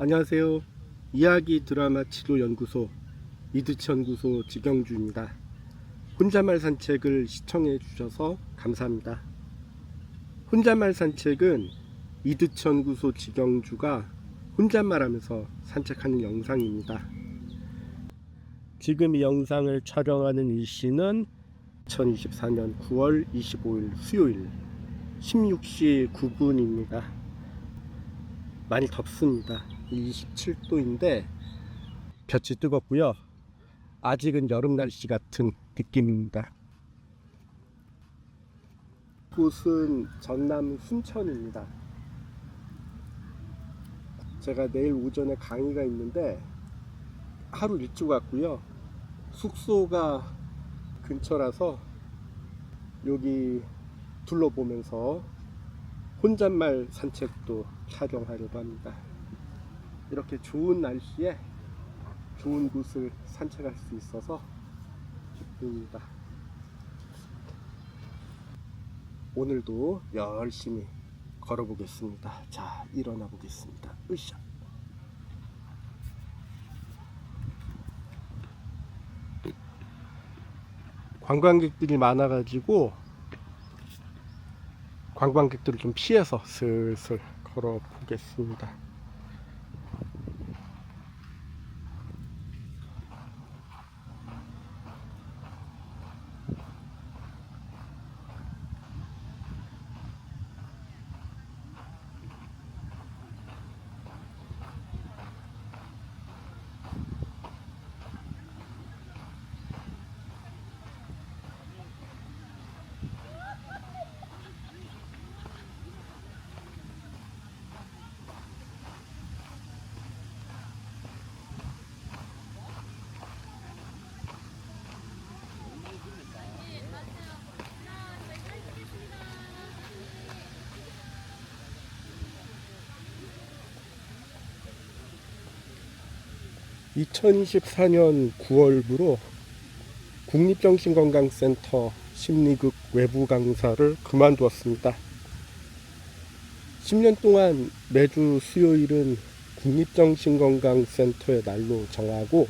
안녕하세요. 이야기 드라마 치료 연구소 이드치연구소 지경주입니다. 혼잣말 산책을 시청해 주셔서 감사합니다. 혼잣말 산책은 이드치연구소 지경주가 혼잣말하면서 산책하는 영상입니다. 지금 이 영상을 촬영하는 일시는 2024년 9월 25일 수요일 16시 9분입니다. 많이 덥습니다. 27도인데 볕이 뜨겁고요. 아직은 여름 날씨 같은 느낌입니다. 곳은 전남 순천입니다. 제가 내일 오전에 강의가 있는데 하루 일찍 왔고요. 숙소가 근처라서 여기 둘러보면서 혼잣말 산책도 촬영하려고 합니다. 이렇게 좋은 날씨에 좋은 곳을 산책할 수 있어서 기쁩니다. 오늘도 열심히 걸어보겠습니다. 자, 일어나 보겠습니다. 으쌰. 관광객들이 많아가지고 관광객들을 좀 피해서 슬슬 걸어 보겠습니다. (2024년 9월부로) 국립정신건강센터 심리극 외부 강사를 그만두었습니다. 10년 동안 매주 수요일은 국립정신건강센터의 날로 정하고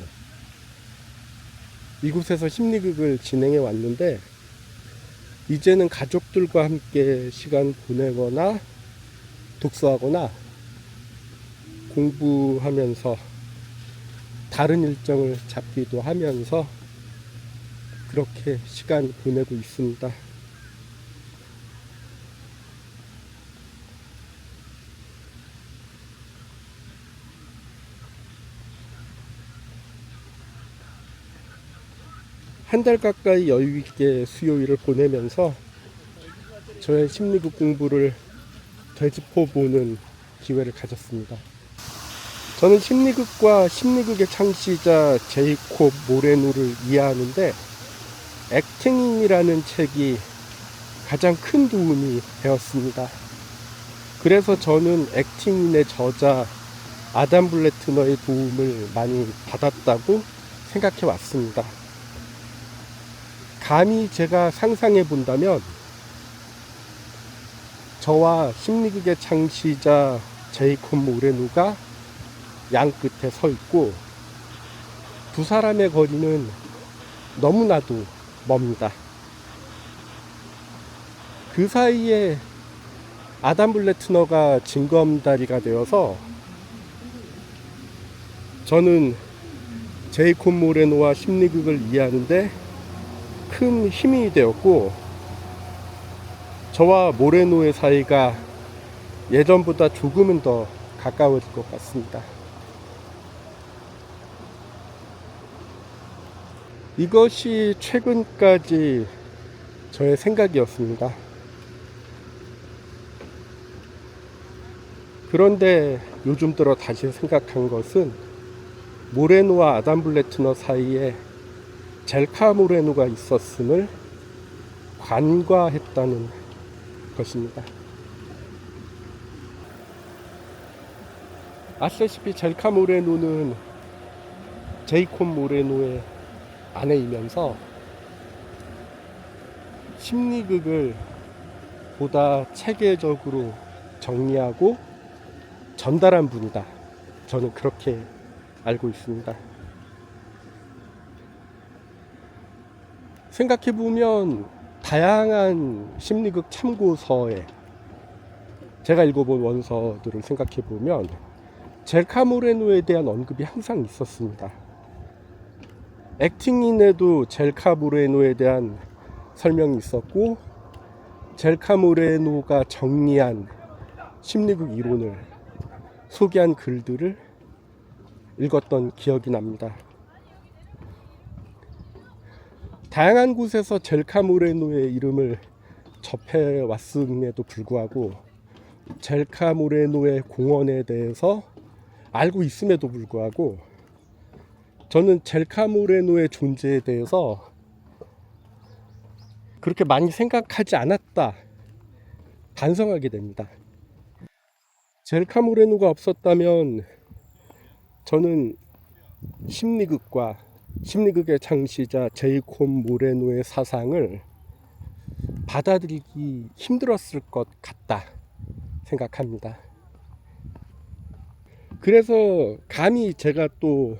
이곳에서 심리극을 진행해 왔는데, 이제는 가족들과 함께 시간 보내거나 독서하거나 공부하면서 다른 일정을 잡기도 하면서 그렇게 시간 보내고 있습니다. 한 달 가까이 여유 있게 수요일을 보내면서 저의 심리극 공부를 되짚어 보는 기회를 가졌습니다. 저는 심리극과 심리극의 창시자 제이콥 모레노를 이해하는데 액팅이라는 책이 가장 큰 도움이 되었습니다. 그래서 저는 액팅인의 저자 아담 블래트너의 도움을 많이 받았다고 생각해 왔습니다. 감히 제가 상상해 본다면 저와 심리극의 창시자 제이콥 모레노가 양 끝에 서 있고 두 사람의 거리는 너무나도 멉니다. 그 사이에 아담 블래트너가 징검다리가 되어서 저는 제이콥 모레노와 심리극을 이해하는데 큰 힘이 되었고, 저와 모레노의 사이가 예전보다 조금은 더 가까워질 것 같습니다. 이것이 최근까지 저의 생각이었습니다. 그런데 요즘 들어 다시 생각한 것은 모레노와 아담 블래트너 사이에 젤카 모레노가 있었음을 간과했다는 것입니다. 아시다시피 젤카 모레노는 제이콥 모레노의 아내이면서 심리극을 보다 체계적으로 정리하고 전달한 분이다, 저는 그렇게 알고 있습니다. 생각해보면 다양한 심리극 참고서에 제가 읽어본 원서들을 생각해보면 젤카 모레노에 대한 언급이 항상 있었습니다. 액팅인에도 젤카 모레노에 대한 설명이 있었고, 젤카 모레노가 정리한 심리극 이론을 소개한 글들을 읽었던 기억이 납니다. 다양한 곳에서 젤카 모레노의 이름을 접해왔음에도 불구하고 젤카 모레노의 공원에 대해서 알고 있음에도 불구하고 저는 젤카 모레노의 존재에 대해서 그렇게 많이 생각하지 않았다 반성하게 됩니다. 젤카 모레노가 없었다면 저는 심리극과 심리극의 창시자 제이콥 모레노의 사상을 받아들이기 힘들었을 것 같다 생각합니다. 그래서 감히 제가 또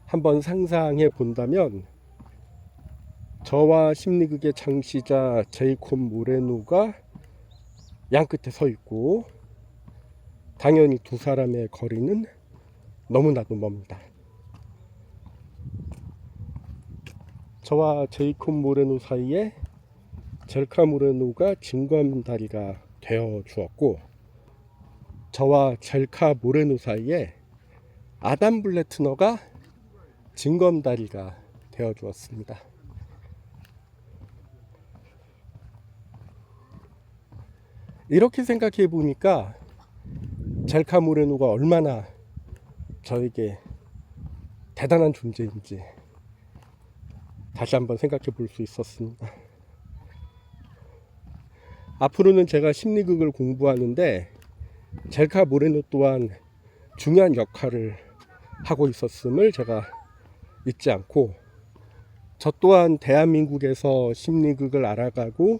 한번 상상해 본다면 저와 심리극의 창시자 제이콥 모레노가 양끝에 서 있고 당연히 두 사람의 거리는 너무나도 멉니다. 저와 제이콥 모레노 사이에 젤카 모레노가 징검다리가 되어 주었고, 저와 젤카 모레노 사이에 아담 블레트너가 징검다리가 되어 주었습니다. 이렇게 생각해 보니까 젤카 모레노가 얼마나 저에게 대단한 존재인지 다시 한번 생각해 볼 수 있었습니다. 앞으로는 제가 심리극을 공부하는데 젤카 모레노 또한 중요한 역할을 하고 있었음을 제가 잊지 않고, 저 또한 대한민국에서 심리극을 알아가고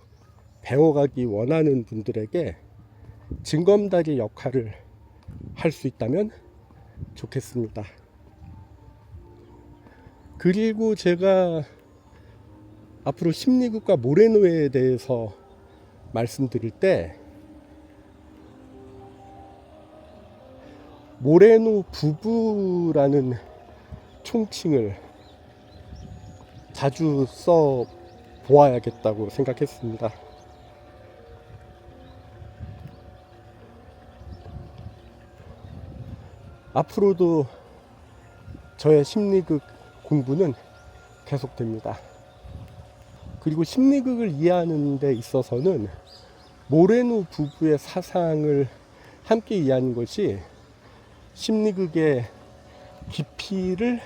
배워가기 원하는 분들에게 징검다리 역할을 할 수 있다면 좋겠습니다. 그리고 제가 앞으로 심리극과 모레노에 대해서 말씀드릴 때 모레노 부부라는 총칭을 자주 써 보아야겠다고 생각했습니다. 앞으로도 저의 심리극 공부는 계속됩니다. 그리고 심리극을 이해하는 데 있어서는 모레노 부부의 사상을 함께 이해하는 것이 심리극의 깊이를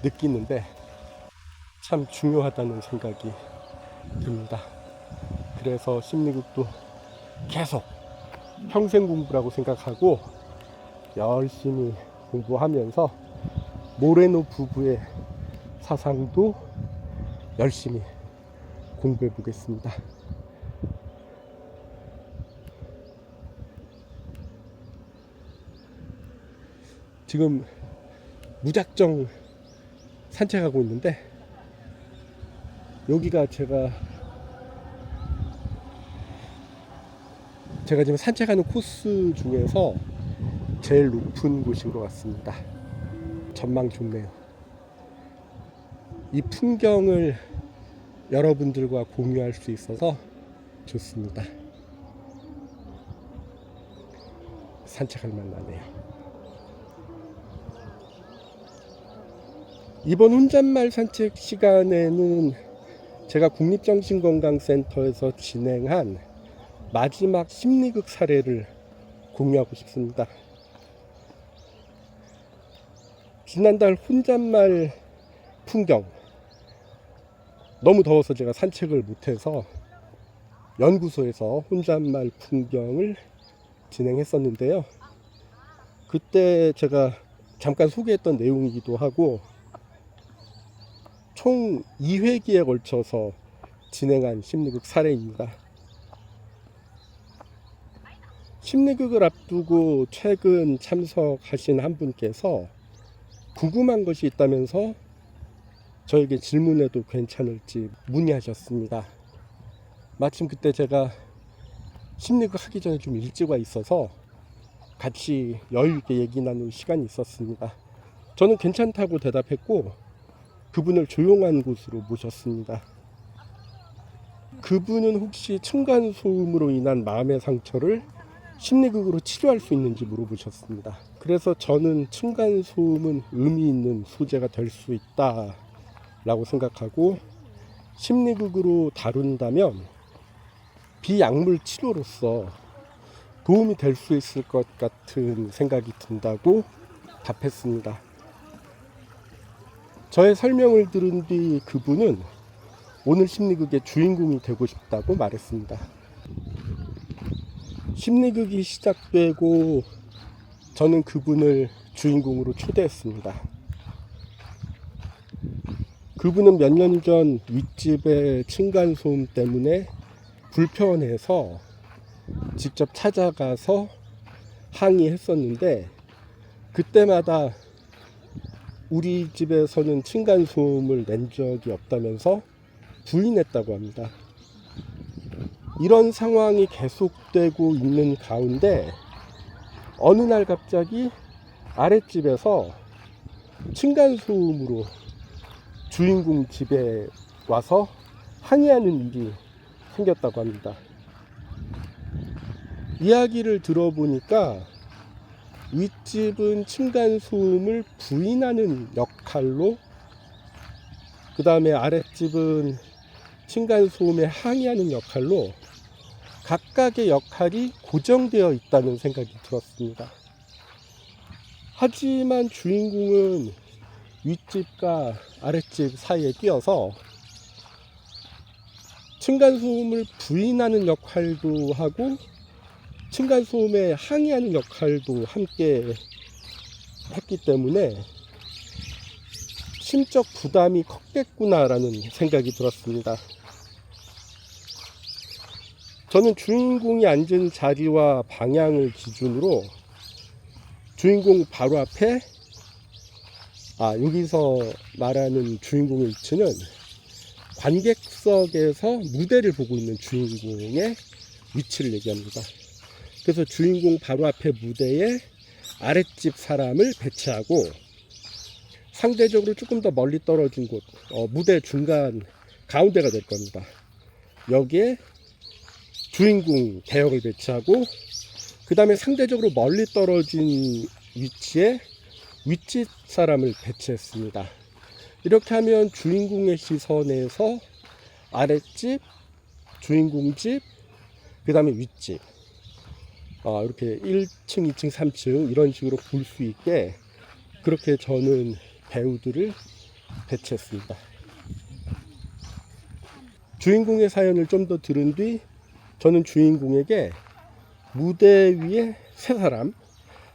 느끼는데 참 중요하다는 생각이 듭니다. 그래서 심리극도 계속 평생 공부라고 생각하고 열심히 공부하면서 모레노 부부의 사상도 열심히 공부해 보겠습니다. 지금 무작정 산책하고 있는데 여기가 제가 지금 산책하는 코스 중에서 제일 높은 곳인 것 같습니다. 전망 좋네요. 이 풍경을 여러분들과 공유할 수 있어서 좋습니다. 산책할 만하네요. 이번 혼잣말 산책 시간에는 제가 국립정신건강센터에서 진행한 마지막 심리극 사례를 공유하고 싶습니다. 지난달 혼잣말 풍경, 너무 더워서 제가 산책을 못해서 연구소에서 혼잣말 풍경을 진행했었는데요. 그때 제가 잠깐 소개했던 내용이기도 하고 총 2회기에 걸쳐서 진행한 심리극 사례입니다. 심리극을 앞두고 최근 참석하신 한 분께서 궁금한 것이 있다면서 저에게 질문해도 괜찮을지 문의하셨습니다. 마침 그때 제가 심리극 하기 전에 좀 일찍 와 있어서 같이 여유있게 얘기 나눌 시간이 있었습니다. 저는 괜찮다고 대답했고 그분을 조용한 곳으로 모셨습니다. 그분은 혹시 층간소음으로 인한 마음의 상처를 심리극으로 치료할 수 있는지 물어보셨습니다. 그래서 저는 층간소음은 의미 있는 소재가 될 수 있다 라고 생각하고, 심리극으로 다룬다면 비약물 치료로서 도움이 될 수 있을 것 같은 생각이 든다고 답했습니다. 저의 설명을 들은 뒤 그분은 오늘 심리극의 주인공이 되고 싶다고 말했습니다. 심리극이 시작되고 저는 그분을 주인공으로 초대했습니다. 그분은 몇 년 전 윗집의 층간소음 때문에 불편해서 직접 찾아가서 항의했었는데, 그때마다 우리 집에서는 층간소음을 낸 적이 없다면서 부인했다고 합니다. 이런 상황이 계속되고 있는 가운데 어느 날 갑자기 아랫집에서 층간소음으로 주인공 집에 와서 항의하는 일이 생겼다고 합니다. 이야기를 들어보니까 윗집은 층간소음을 부인하는 역할로, 그 다음에 아랫집은 층간소음에 항의하는 역할로 각각의 역할이 고정되어 있다는 생각이 들었습니다. 하지만 주인공은 윗집과 아랫집 사이에 끼어서 층간소음을 부인하는 역할도 하고 층간소음에 항의하는 역할도 함께 했기 때문에 심적 부담이 컸겠구나라는 생각이 들었습니다. 저는 주인공이 앉은 자리와 방향을 기준으로 주인공 바로 앞에, 여기서 말하는 주인공의 위치는 관객석에서 무대를 보고 있는 주인공의 위치를 얘기합니다. 그래서 주인공 바로 앞에 무대에 아랫집 사람을 배치하고 상대적으로 조금 더 멀리 떨어진 곳, 무대 중간 가운데가 될 겁니다. 여기에 주인공 대역을 배치하고, 그 다음에 상대적으로 멀리 떨어진 위치에 윗집 사람을 배치했습니다. 이렇게 하면 주인공의 시선에서 아랫집, 주인공 집, 그 다음에 윗집, 이렇게 1층, 2층, 3층 이런 식으로 볼 수 있게 그렇게 저는 배우들을 배치했습니다. 주인공의 사연을 좀 더 들은 뒤 저는 주인공에게 무대 위에 세 사람,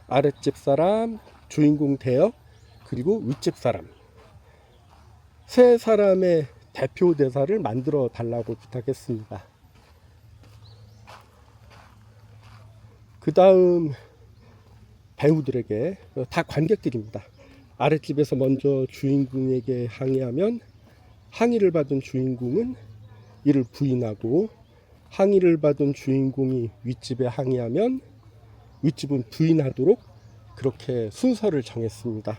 아랫집 사람, 주인공 대역, 그리고 윗집 사람, 세 사람의 대표 대사를 만들어 달라고 부탁했습니다. 그 다음 배우들에게, 다 관객들입니다. 아랫집에서 먼저 주인공에게 항의하면 항의를 받은 주인공은 이를 부인하고, 항의를 받은 주인공이 윗집에 항의하면 윗집은 부인하도록 그렇게 순서를 정했습니다.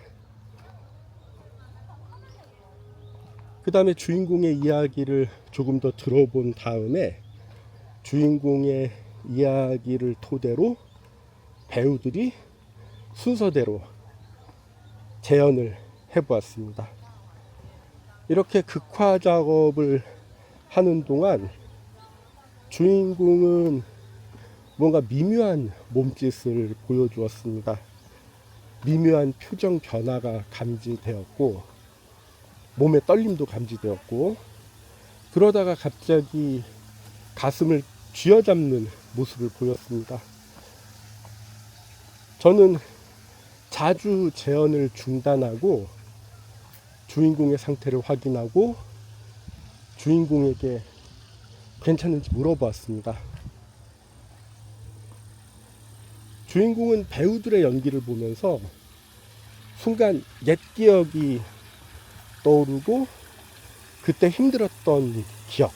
그 다음에 주인공의 이야기를 조금 더 들어본 다음에 주인공의 이야기를 토대로 배우들이 순서대로 재현을 해보았습니다. 이렇게 극화 작업을 하는 동안 주인공은 뭔가 미묘한 몸짓을 보여주었습니다. 미묘한 표정 변화가 감지되었고, 몸의 떨림도 감지되었고, 그러다가 갑자기 가슴을 쥐어잡는 모습을 보였습니다. 저는 자주 재현을 중단하고 주인공의 상태를 확인하고 주인공에게 괜찮은지 물어보았습니다. 주인공은 배우들의 연기를 보면서 순간 옛 기억이 떠오르고 그때 힘들었던 기억,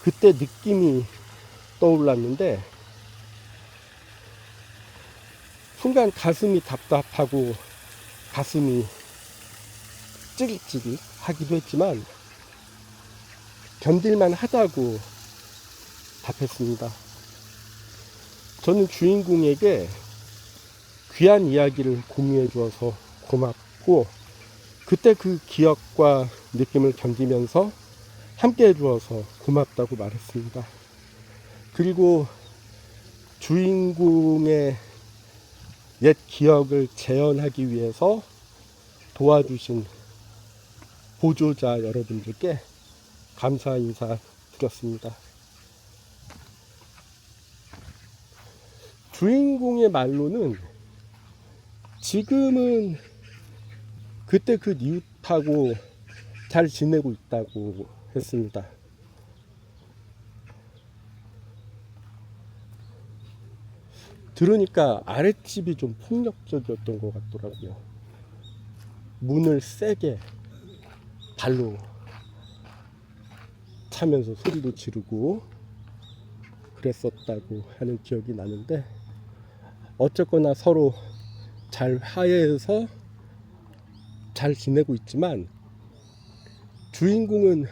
그때 느낌이 떠올랐는데 순간 가슴이 답답하고 가슴이 찌릿찌릿 하기도 했지만 견딜만 하다고 답했습니다. 저는 주인공에게 귀한 이야기를 공유해 주어서 고맙고 그때 그 기억과 느낌을 견디면서 함께 해주어서 고맙다고 말했습니다. 그리고 주인공의 옛 기억을 재현하기 위해서 도와주신 보조자 여러분들께 감사 인사 드렸습니다. 주인공의 말로는 지금은 그때 그 이웃하고 잘 지내고 있다고 했습니다. 들으니까 아랫집이 좀 폭력적이었던 것 같더라고요. 문을 세게 발로 차면서 소리도 지르고 그랬었다고 하는 기억이 나는데, 어쨌거나 서로 잘 화해해서 잘 지내고 있지만 주인공은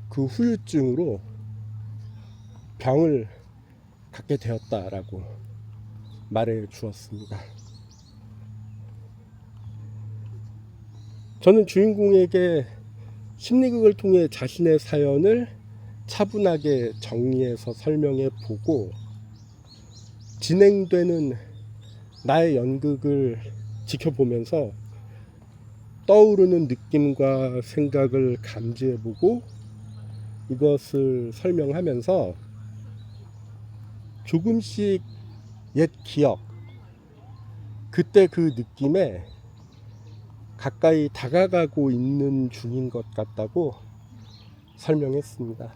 그 후유증으로 병을 갖게 되었다라고 말해 주었습니다. 저는 주인공에게 심리극을 통해 자신의 사연을 차분하게 정리해서 설명해 보고 진행되는 나의 연극을 지켜보면서 떠오르는 느낌과 생각을 감지해 보고 이것을 설명하면서 조금씩 옛 기억, 그때 그 느낌에 가까이 다가가고 있는 중인 것 같다고 설명했습니다.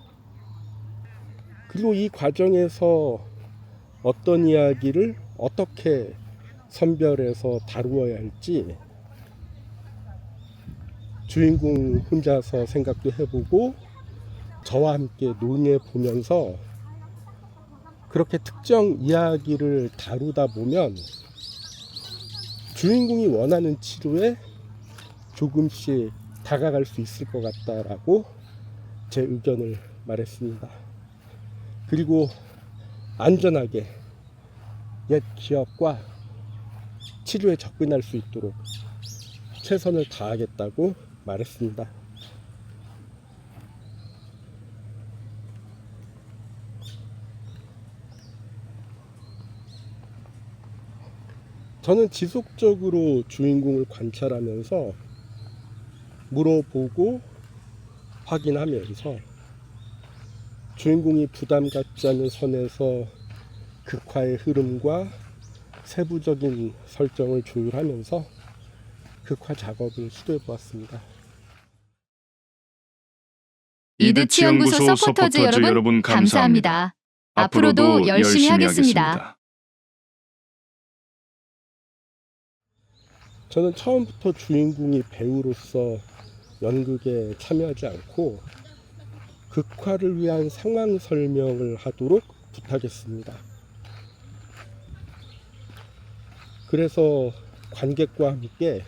그리고 이 과정에서 어떤 이야기를 어떻게 선별해서 다루어야 할지 주인공 혼자서 생각도 해보고 저와 함께 논의해 보면서 그렇게 특정 이야기를 다루다 보면 주인공이 원하는 치료에 조금씩 다가갈 수 있을 것 같다라고 제 의견을 말했습니다. 그리고 안전하게 옛 기억과 치료에 접근할 수 있도록 최선을 다하겠다고 말했습니다. 저는 지속적으로 주인공을 관찰하면서 물어보고 확인하면서 주인공이 부담 갖지 않는 선에서 극화의 흐름과 세부적인 설정을 조율하면서 극화 작업을 시도해 보았습니다. 이드치연구소 서포터즈 여러분 감사합니다. 앞으로도 열심히 하겠습니다. 저는 처음부터 주인공이 배우로서 연극에 참여하지 않고 극화를 위한 상황 설명을 하도록 부탁했습니다. 그래서 관객과 함께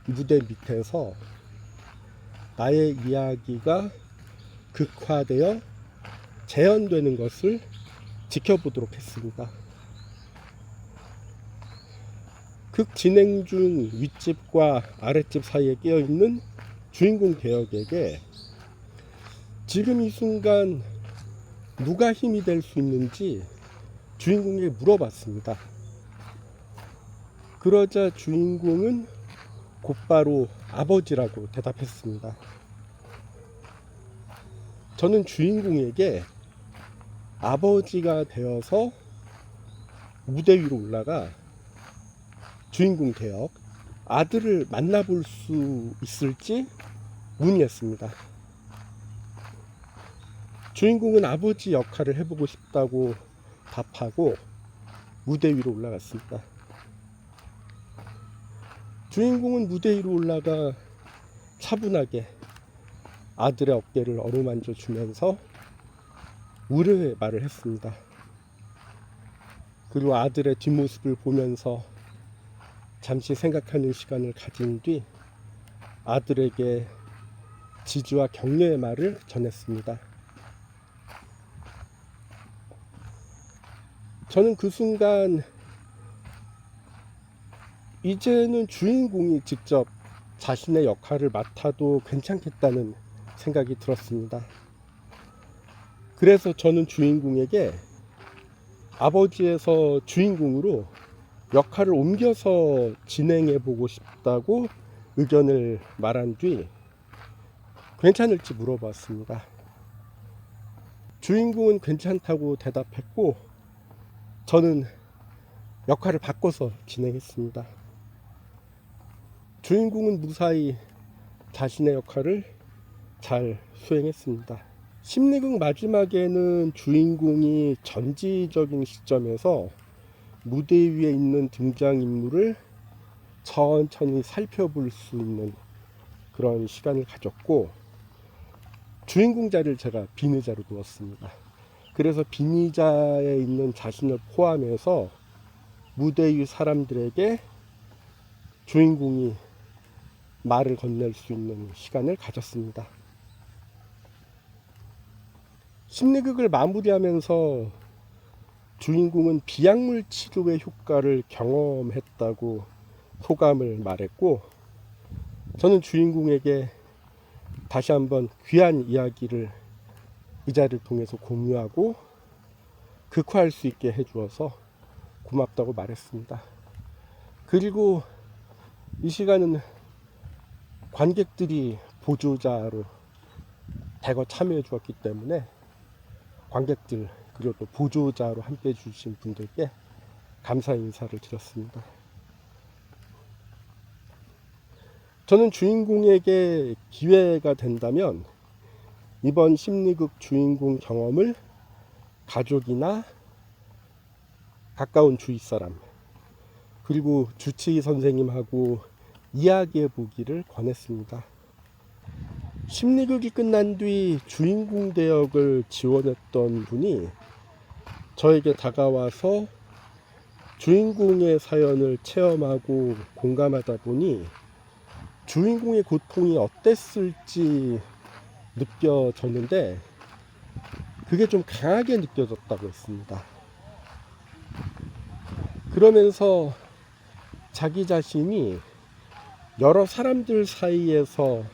무대 밑에서 나의 이야기가 극화되어 재현되는 것을 지켜보도록 했습니다. 극 진행 중 윗집과 아랫집 사이에 끼어있는 주인공 개혁에게 지금 이 순간 누가 힘이 될 수 있는지 주인공에게 물어봤습니다. 그러자 주인공은 곧바로 아버지라고 대답했습니다. 저는 주인공에게 아버지가 되어서 무대 위로 올라가 주인공 개혁 아들을 만나볼 수 있을지 문의했습니다. 주인공은 아버지 역할을 해보고 싶다고 답하고 무대 위로 올라갔습니다. 주인공은 무대 위로 올라가 차분하게 아들의 어깨를 어루만져 주면서 우려의 말을 했습니다. 그리고 아들의 뒷모습을 보면서 잠시 생각하는 시간을 가진 뒤 아들에게 지지와 격려의 말을 전했습니다. 저는 그 순간 이제는 주인공이 직접 자신의 역할을 맡아도 괜찮겠다는 생각이 들었습니다. 그래서 저는 주인공에게 아버지에서 주인공으로 역할을 옮겨서 진행해 보고 싶다고 의견을 말한 뒤 괜찮을지 물어봤습니다. 주인공은 괜찮다고 대답했고 저는 역할을 바꿔서 진행했습니다. 주인공은 무사히 자신의 역할을 잘 수행했습니다. 심리극 마지막에는 주인공이 전지적인 시점에서 무대 위에 있는 등장인물을 천천히 살펴볼 수 있는 그런 시간을 가졌고 주인공 자리를 제가 빈 의자로 두었습니다. 그래서 빈 의자에 있는 자신을 포함해서 무대 위 사람들에게 주인공이 말을 건넬 수 있는 시간을 가졌습니다. 심리극을 마무리하면서 주인공은 비약물 치료의 효과를 경험했다고 소감을 말했고 저는 주인공에게 다시 한번 귀한 이야기를 이 자리를 통해서 공유하고 극화할 수 있게 해주어서 고맙다고 말했습니다. 그리고 이 시간은 관객들이 보조자로 대거 참여해 주었기 때문에 관객들 그리고 또 보조자로 함께 해주신 분들께 감사 인사를 드렸습니다. 저는 주인공에게 기회가 된다면 이번 심리극 주인공 경험을 가족이나 가까운 주위 사람 그리고 주치의 선생님하고 이야기해 보기를 권했습니다. 심리극이 끝난 뒤 주인공 대역을 지원했던 분이 저에게 다가와서 주인공의 사연을 체험하고 공감하다 보니 주인공의 고통이 어땠을지 느껴졌는데 그게 좀 강하게 느껴졌다고 했습니다. 그러면서 자기 자신이 여러 사람들 사이에서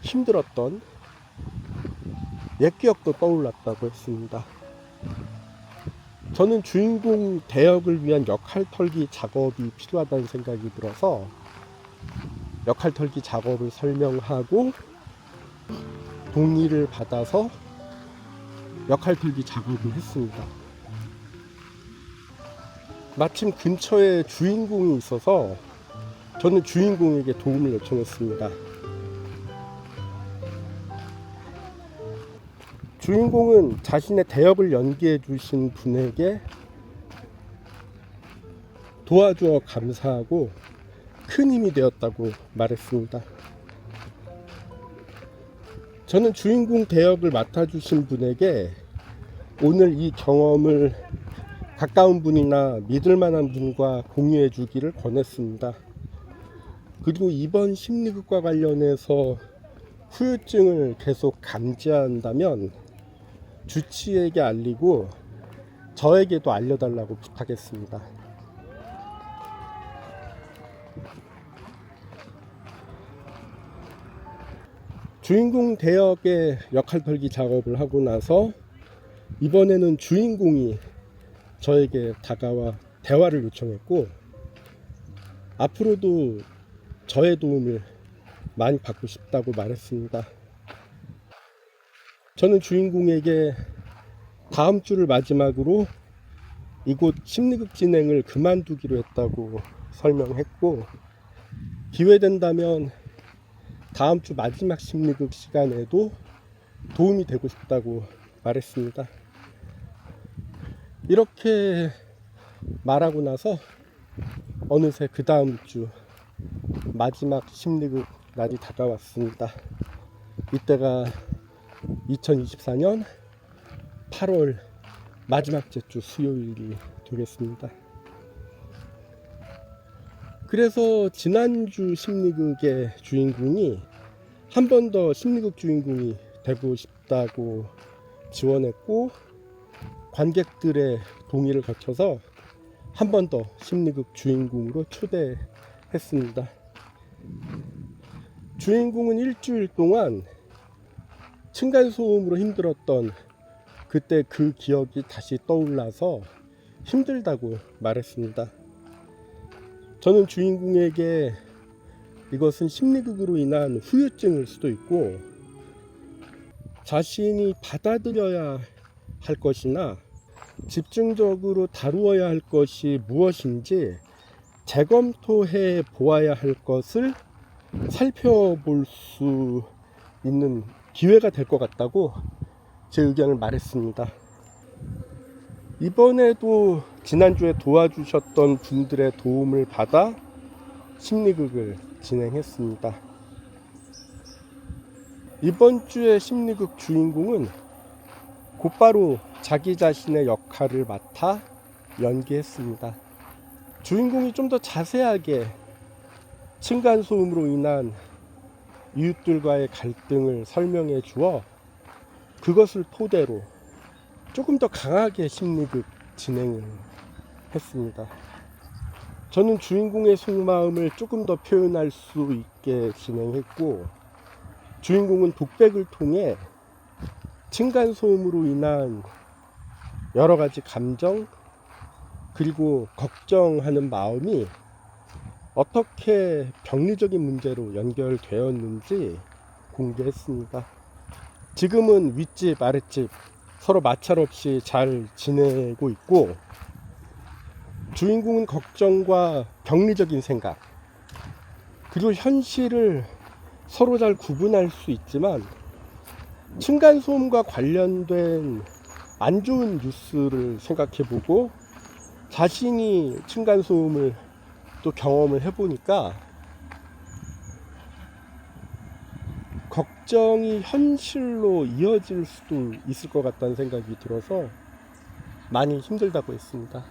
힘들었던 옛 기억도 떠올랐다고 했습니다. 저는 주인공 대역을 위한 역할 털기 작업이 필요하다는 생각이 들어서 역할 털기 작업을 설명하고 동의를 받아서 역할 털기 작업을 했습니다. 마침 근처에 주인공이 있어서 저는 주인공에게 도움을 요청했습니다. 주인공은 자신의 대역을 연기해 주신 분에게 도와주어 감사하고 큰 힘이 되었다고 말했습니다. 저는 주인공 대역을 맡아주신 분에게 오늘 이 경험을 가까운 분이나 믿을 만한 분과 공유해 주기를 권했습니다. 그리고 이번 심리극과 관련해서 후유증을 계속 감지한다면 주치의에게 알리고 저에게도 알려달라고 부탁했습니다. 주인공 대역의 역할 털기 작업을 하고 나서 이번에는 주인공이 저에게 다가와 대화를 요청했고 앞으로도 저의 도움을 많이 받고 싶다고 말했습니다. 저는 주인공에게 다음 주를 마지막으로 이곳 심리극 진행을 그만두기로 했다고 설명했고 기회된다면 다음 주 마지막 심리극 시간에도 도움이 되고 싶다고 말했습니다. 이렇게 말하고 나서 어느새 그 다음 주 마지막 심리극 날이 다가왔습니다. 이때가 2024년 8월 마지막 주 수요일이 되겠습니다. 그래서 지난주 심리극의 주인공이 한 번 더 심리극 주인공이 되고 싶다고 지원했고, 관객들의 동의를 거쳐서 한 번 더 심리극 주인공으로 초대했습니다. 주인공은 일주일 동안 층간소음으로 힘들었던 그때 그 기억이 다시 떠올라서 힘들다고 말했습니다. 저는 주인공에게 이것은 심리극으로 인한 후유증일 수도 있고, 자신이 받아들여야 할 것이나 집중적으로 다루어야 할 것이 무엇인지 재검토해 보아야 할 것을 살펴볼 수 있는 기회가 될 것 같다고 제 의견을 말했습니다. 이번에도 지난주에 도와주셨던 분들의 도움을 받아 심리극을 진행했습니다. 이번 주의 심리극 주인공은 곧바로 자기 자신의 역할을 맡아 연기했습니다. 주인공이 좀 더 자세하게 층간소음으로 인한 이웃들과의 갈등을 설명해 주어 그것을 토대로 조금 더 강하게 심리극 진행을 했습니다. 저는 주인공의 속마음을 조금 더 표현할 수 있게 진행했고, 주인공은 독백을 통해 층간소음으로 인한 여러 가지 감정 그리고 걱정하는 마음이 어떻게 병리적인 문제로 연결되었는지 공개했습니다. 지금은 윗집 아랫집 서로 마찰 없이 잘 지내고 있고, 주인공은 걱정과 병리적인 생각 그리고 현실을 서로 잘 구분할 수 있지만, 층간소음과 관련된 안 좋은 뉴스를 생각해보고 자신이 층간소음을 또 경험을 해보니까 걱정이 현실로 이어질 수도 있을 것 같다는 생각이 들어서 많이 힘들다고 했습니다.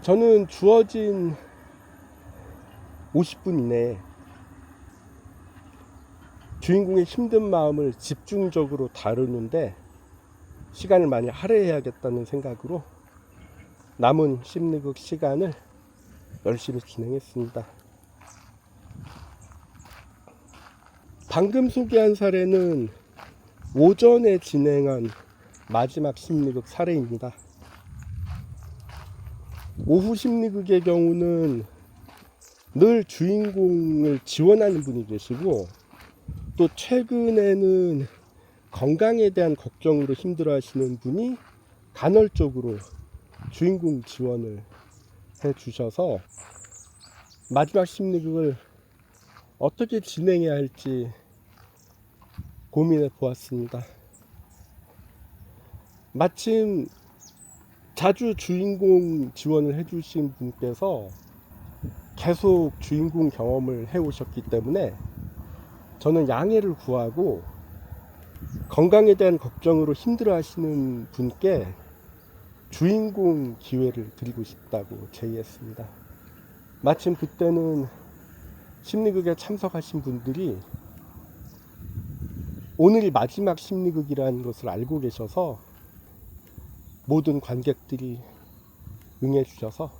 저는 주어진 50분 이내에 주인공의 힘든 마음을 집중적으로 다루는데 시간을 많이 할애해야겠다는 생각으로 남은 심리극 시간을 열심히 진행했습니다. 방금 소개한 사례는 오전에 진행한 마지막 심리극 사례입니다. 오후 심리극의 경우는 늘 주인공을 지원하는 분이 계시고, 또 최근에는 건강에 대한 걱정으로 힘들어 하시는 분이 간헐적으로 주인공 지원을 해 주셔서 마지막 심리극을 어떻게 진행해야 할지 고민해 보았습니다. 마침 자주 주인공 지원을 해주신 분께서 계속 주인공 경험을 해오셨기 때문에 저는 양해를 구하고 건강에 대한 걱정으로 힘들어 하시는 분께 주인공 기회를 드리고 싶다고 제의했습니다. 마침 그때는 심리극에 참석하신 분들이 오늘이 마지막 심리극이라는 것을 알고 계셔서 모든 관객들이 응해 주셔서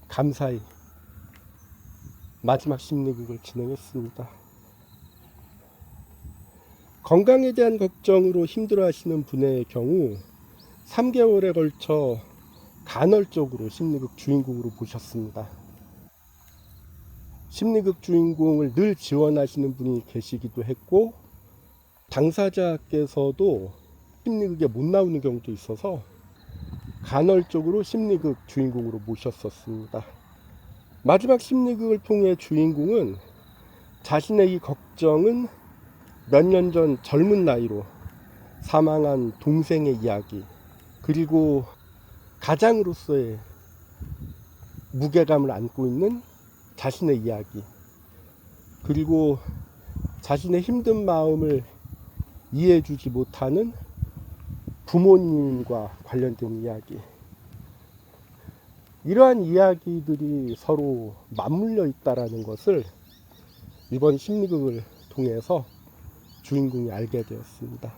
감사히 마지막 심리극을 진행했습니다. 건강에 대한 걱정으로 힘들어 하시는 분의 경우 3개월에 걸쳐 간헐적으로 심리극 주인공으로 모셨습니다. 심리극 주인공을 늘 지원하시는 분이 계시기도 했고, 당사자께서도 심리극에 못 나오는 경우도 있어서 간헐적으로 심리극 주인공으로 모셨었습니다. 마지막 심리극을 통해 주인공은 자신의 이 걱정은 몇 년 전 젊은 나이로 사망한 동생의 이야기, 그리고 가장으로서의 무게감을 안고 있는 자신의 이야기, 그리고 자신의 힘든 마음을 이해해주지 못하는 부모님과 관련된 이야기, 이러한 이야기들이 서로 맞물려 있다는 것을 이번 심리극을 통해서 주인공이 알게 되었습니다.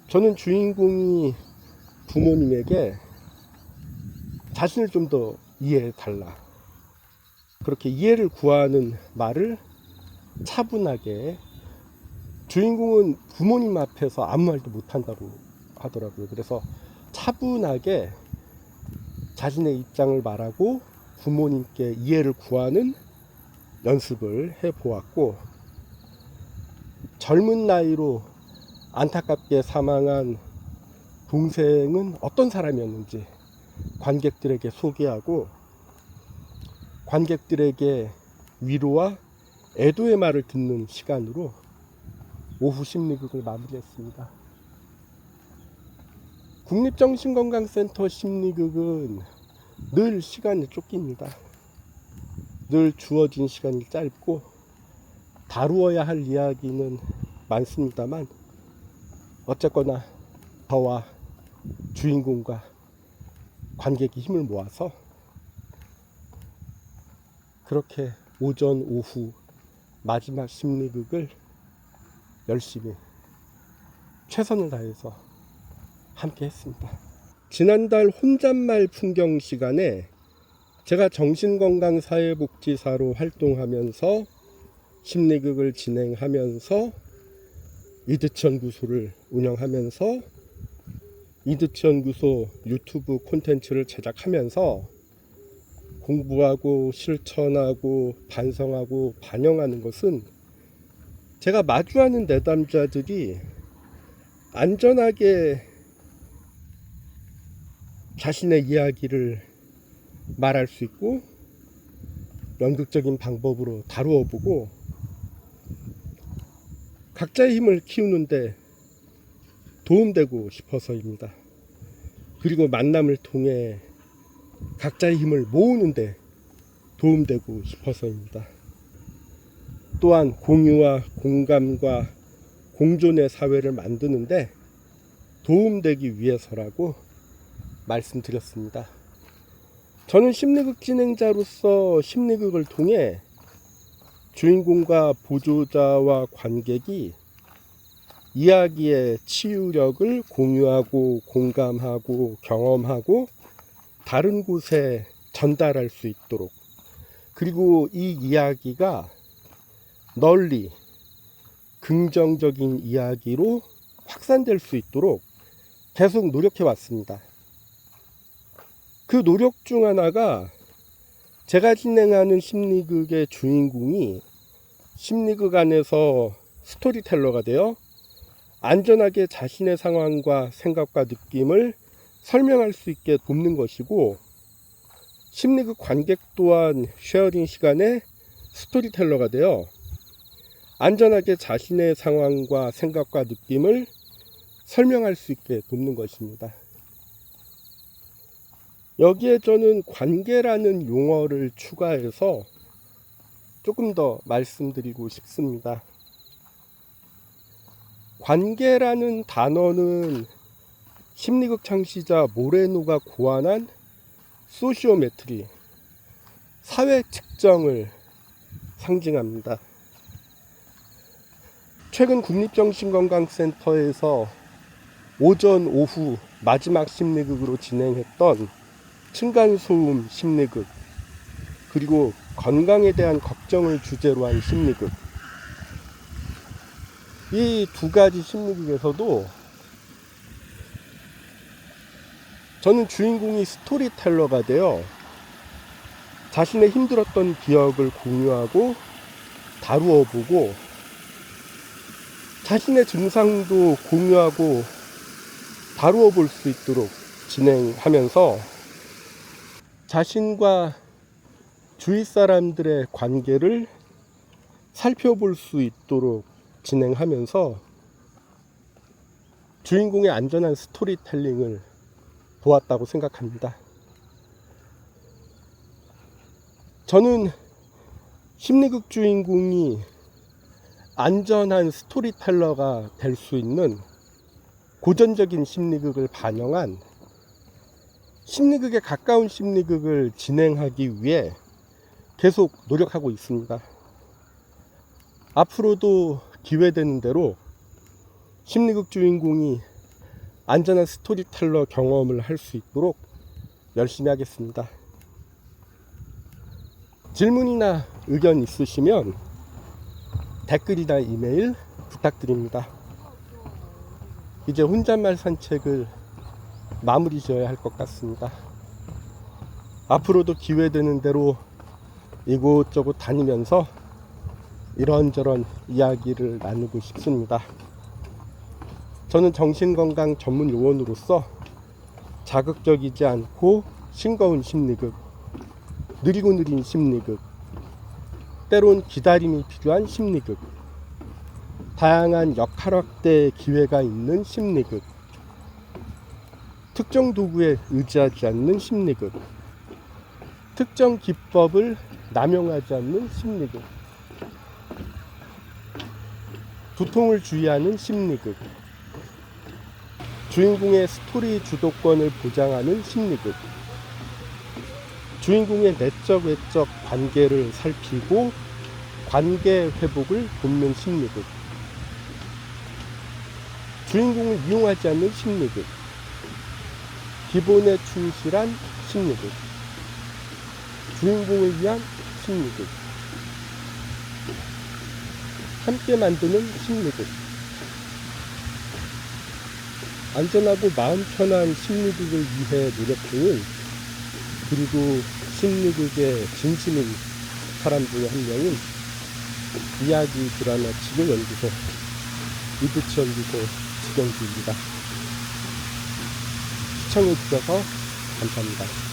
저는 주인공이 부모님에게 자신을 좀 더 이해해달라, 그렇게 이해를 구하는 말을 차분하게, 주인공은 부모님 앞에서 아무 말도 못한다고 하더라고요. 그래서 차분하게 자신의 입장을 말하고 부모님께 이해를 구하는 연습을 해보았고, 젊은 나이로 안타깝게 사망한 동생은 어떤 사람이었는지 관객들에게 소개하고, 관객들에게 위로와 애도의 말을 듣는 시간으로 오후 심리극을 마무리했습니다. 국립정신건강센터 심리극은 늘 시간이 쫓깁니다. 늘 주어진 시간이 짧고 다루어야 할 이야기는 많습니다만, 어쨌거나 저와 주인공과 관객이 힘을 모아서 그렇게 오전 오후 마지막 심리극을 열심히 최선을 다해서 함께 했습니다. 지난달 혼잣말 풍경 시간에 제가 정신건강사회복지사로 활동하면서 심리극을 진행하면서 이드치연구소를 운영하면서 이드치연구소 유튜브 콘텐츠를 제작하면서 공부하고 실천하고 반성하고 반영하는 것은, 제가 마주하는 내담자들이 안전하게 자신의 이야기를 말할 수 있고 연극적인 방법으로 다루어 보고 각자의 힘을 키우는데 도움되고 싶어서입니다. 그리고 만남을 통해 각자의 힘을 모으는데 도움되고 싶어서입니다. 또한 공유와 공감과 공존의 사회를 만드는데 도움되기 위해서라고 말씀드렸습니다. 저는 심리극 진행자로서 심리극을 통해 주인공과 보조자와 관객이 이야기의 치유력을 공유하고 공감하고 경험하고 다른 곳에 전달할 수 있도록, 그리고 이 이야기가 널리 긍정적인 이야기로 확산될 수 있도록 계속 노력해 왔습니다. 그 노력 중 하나가, 제가 진행하는 심리극의 주인공이 심리극 안에서 스토리텔러가 되어 안전하게 자신의 상황과 생각과 느낌을 설명할 수 있게 돕는 것이고, 심리극 관객 또한 쉐어링 시간에 스토리텔러가 되어 안전하게 자신의 상황과 생각과 느낌을 설명할 수 있게 돕는 것입니다. 여기에 저는 관계라는 용어를 추가해서 조금 더 말씀드리고 싶습니다. 관계라는 단어는 심리극 창시자 모레노가 고안한 소시오메트리, 사회 측정을 상징합니다. 최근 국립정신건강센터에서 오전 오후 마지막 심리극으로 진행했던 층간소음 심리극, 그리고 건강에 대한 걱정을 주제로 한 심리극, 이 두 가지 심리극에서도 저는 주인공이 스토리텔러가 되어 자신의 힘들었던 기억을 공유하고 다루어 보고, 자신의 증상도 공유하고 다루어 볼 수 있도록 진행하면서 자신과 주위 사람들의 관계를 살펴볼 수 있도록 진행하면서 주인공의 안전한 스토리텔링을 보았다고 생각합니다. 저는 심리극 주인공이 안전한 스토리텔러가 될 수 있는 고전적인 심리극을 반영한 심리극에 가까운 심리극을 진행하기 위해 계속 노력하고 있습니다. 앞으로도 기회되는 대로 심리극 주인공이 안전한 스토리텔러 경험을 할 수 있도록 열심히 하겠습니다. 질문이나 의견 있으시면 댓글이나 이메일 부탁드립니다. 이제 혼잣말 산책을 마무리 지어야 할 것 같습니다. 앞으로도 기회되는 대로 이곳저곳 다니면서 이런저런 이야기를 나누고 싶습니다. 저는 정신건강 전문 요원으로서 자극적이지 않고 싱거운 심리극, 느리고 느린 심리극, 때론 기다림이 필요한 심리극, 다양한 역할 확대 기회가 있는 심리극, 특정 도구에 의지하지 않는 심리극, 특정 기법을 남용하지 않는 심리극, 두통을 주의하는 심리극, 주인공의 스토리 주도권을 보장하는 심리극, 주인공의 내적 외적 관계를 살피고 관계 회복을 돕는 심리극, 주인공을 이용하지 않는 심리극, 기본에 충실한 심리극, 주인공을 위한 심리극, 함께 만드는 심리극, 안전하고 마음 편한 심리극을 위해 노력 중인, 그리고 심리극의 진심인 사람 중에 한 명인 이야기 드라마 지경연구소 이드치 연구소 지경주입니다. 시청해주셔서 감사합니다.